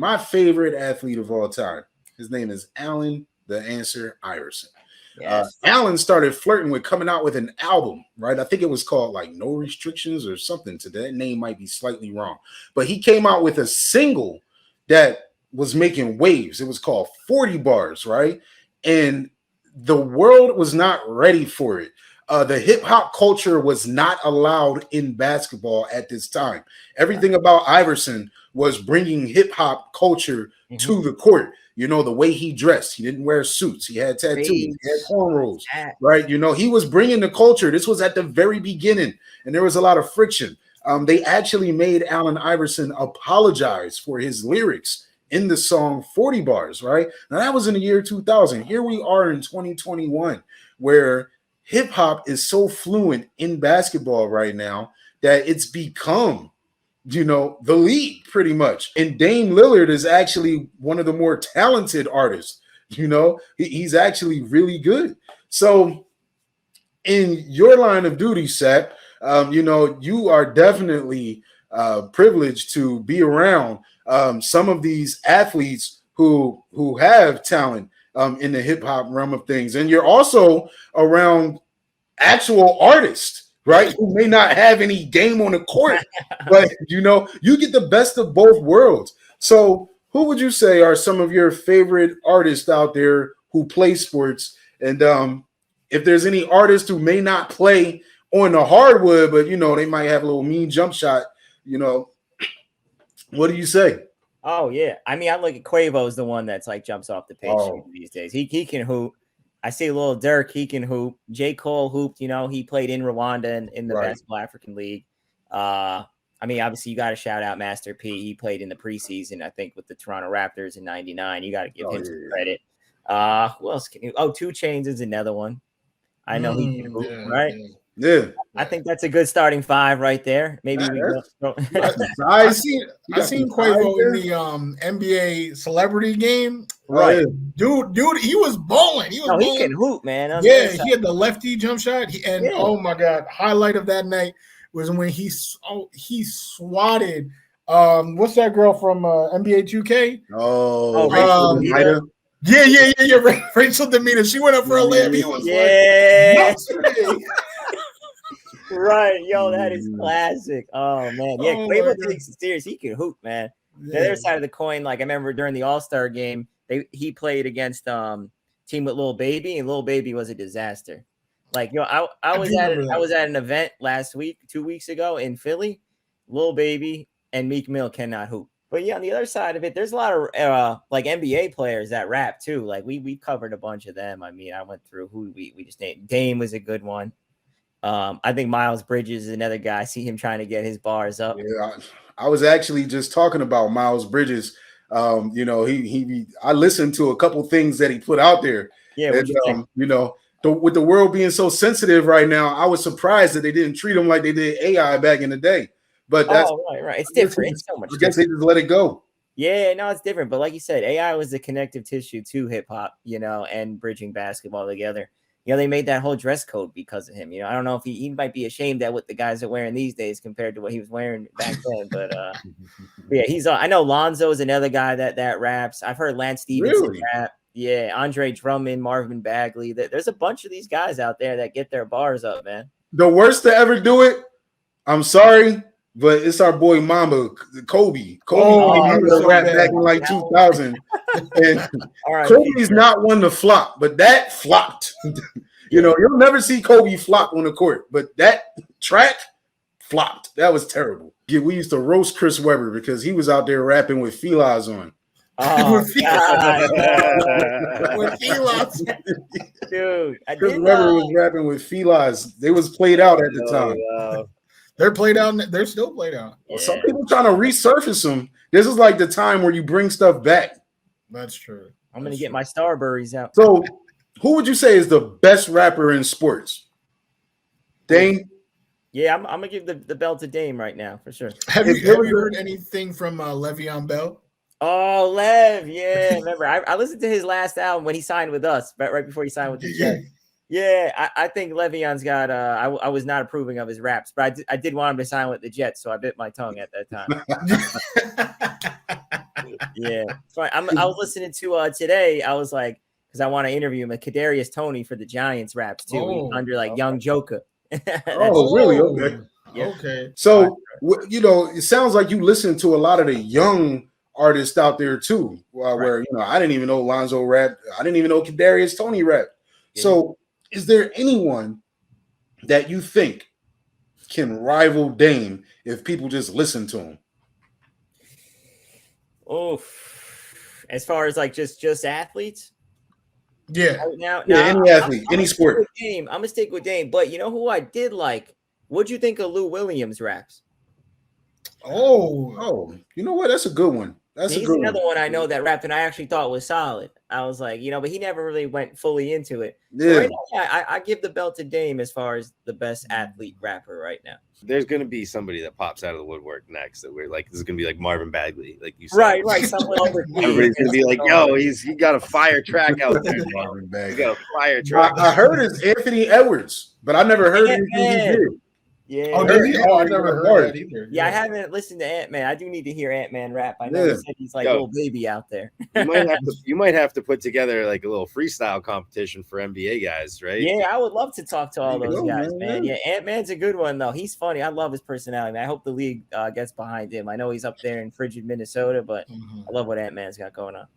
my favorite athlete of all time. His name is Allen the Answer Iverson. Yes. Allen started flirting with coming out with an album, right? I think it was called like No Restrictions or something. To that name might be slightly wrong, but he came out with a single that was making waves. It was called 40 Bars, right? And the world was not ready for it. The hip hop culture was not allowed in basketball at this time. Everything about Iverson was bringing hip hop culture to the court. You know, the way he dressed, he didn't wear suits, he had tattoos, he had cornrows, right? You know, he was bringing the culture. This was at the very beginning, and there was a lot of friction. They actually made Allen Iverson apologize for his lyrics in the song 40 Bars, right? Now, that was in the year 2000. Here we are in 2021, where hip hop is so fluent in basketball right now that it's become, you know, the league pretty much. And Dame Lillard is actually one of the more talented artists. You know, he's actually really good. So in your line of duty, Sap, you know, you are definitely privileged to be around some of these athletes who have talent in the hip hop realm of things. And you're also around actual artists, right, who may not have any game on the court, but you know, you get the best of both worlds. So who would you say are some of your favorite artists out there who play sports? And if there's any artists who may not play on the hardwood, but you know, they might have a little mean jump shot, you know, what do you say? Oh yeah, I mean, I look at Quavo as the one that's like jumps off the page these days. He can hoop. I see a little Dirk, he can hoop. J. Cole hooped, you know, he played in Rwanda in the Basketball African League. I mean, obviously, you got to shout out Master P. He played in the preseason, I think, with the Toronto Raptors in '99. You got to give him some credit. Who else can you? Oh, 2 Chainz is another one. I know he can hoop, right? Yeah. I think that's a good starting 5 right there. Maybe we go. I seen Quavo in the NBA celebrity game. Right. Dude, he was balling. He can hoop, man. He had the lefty jump shot. Oh my God, highlight of that night was when he swatted what's that girl from NBA 2K? Rachel Yeah. Rachel Demeter. She went up for a layup. He was like, right, yo, that is classic. Oh man, yeah, Quavo takes it serious. He can hoop, man. The other side of the coin, like I remember during the All-Star game, he played against team with Lil Baby, and Lil Baby was a disaster. Like, you know, I was at an event 2 weeks ago in Philly. Lil Baby and Meek Mill cannot hoop. But yeah, on the other side of it, there's a lot of like NBA players that rap too. Like we covered a bunch of them. I mean, I went through who we just named. Dame was a good one. I think Miles Bridges is another guy. I see him trying to get his bars up. Yeah, I was actually just talking about Miles Bridges. You know, I listened to a couple things that he put out there. Yeah, and, you know, with the world being so sensitive right now, I was surprised that they didn't treat him like they did AI back in the day. But that's right. It's different. It's so much. I guess they just let it go. Yeah, no, it's different. But like you said, AI was the connective tissue to hip hop, you know, and bridging basketball together. You know, they made that whole dress code because of him. You know, I don't know if he might be ashamed at what the guys are wearing these days compared to what he was wearing back then. But yeah, I know Lonzo is another guy that raps. I've heard Lance Stevenson rap. Yeah, Andre Drummond, Marvin Bagley. There's a bunch of these guys out there that get their bars up, man. The worst to ever do it, I'm sorry, but it's our boy Mamba, Kobe. Kobe rap back in like 2000. And Kobe's not one to flop, but that flopped. You know, you'll never see Kobe flop on the court, but that track flopped. That was terrible. Yeah, we used to roast Chris Webber because he was out there rapping with felines on. With felines. Dude, Chris Webber was rapping with felines. They was played out at the time. They're played out. They're still played out. Yeah. Some people trying to resurface them. This is like the time where you bring stuff back. That's true. I'm going to get my Starburys out. So who would you say is the best rapper in sports? Dame? Yeah, I'm going to give the belt to Dame right now, for sure. Have you heard anything from Le'Veon Bell? Oh, Lev, yeah. Remember, I listened to his last album when he signed with us, right before he signed with the Jets. Yeah, I think Le'Veon's got I was not approving of his raps, but I did want him to sign with the Jets, so I bit my tongue at that time. Yeah, it's fine. I was listening to today. I was like, because I want to interview him. Kadarius Toney for the Giants raps too. He's under like Young Joker. Really? Okay. Yeah. Okay. So it sounds like you listen to a lot of the young artists out there too. Where I didn't even know Lonzo rap. I didn't even know Kadarius Toney rap. Yeah. So, is there anyone that you think can rival Dame if people just listen to him? Oh, as far as like just athletes. Yeah. Now any athlete, any sport. I'm gonna stick with Dame, but you know who I did like? What'd you think of Lou Williams raps? Oh, you know what? That's a good one. He's another one I know that rapped, and I actually thought was solid. I was like, but he never really went fully into it. Yeah. Right now, I give the belt to Dame as far as the best athlete rapper right now. There's gonna be somebody that pops out of the woodwork next that we're like, this is gonna be like Marvin Bagley, like you said. Right. Someone everybody's gonna be like, yo, he got a fire track out there. Marvin Bagley. He got a fire track. I heard it's Anthony Edwards, but I never heard anything he did. Yeah. I never heard that either. Yeah, I haven't listened to Ant-Man. I do need to hear Ant-Man rap. I know he said he's like a little baby out there. You might have to put together like a little freestyle competition for NBA guys, right? Yeah, I would love to talk to all those guys, man. Yeah, Ant-Man's a good one though. He's funny. I love his personality, man. I hope the league gets behind him. I know he's up there in frigid Minnesota, but I love what Ant-Man's got going on.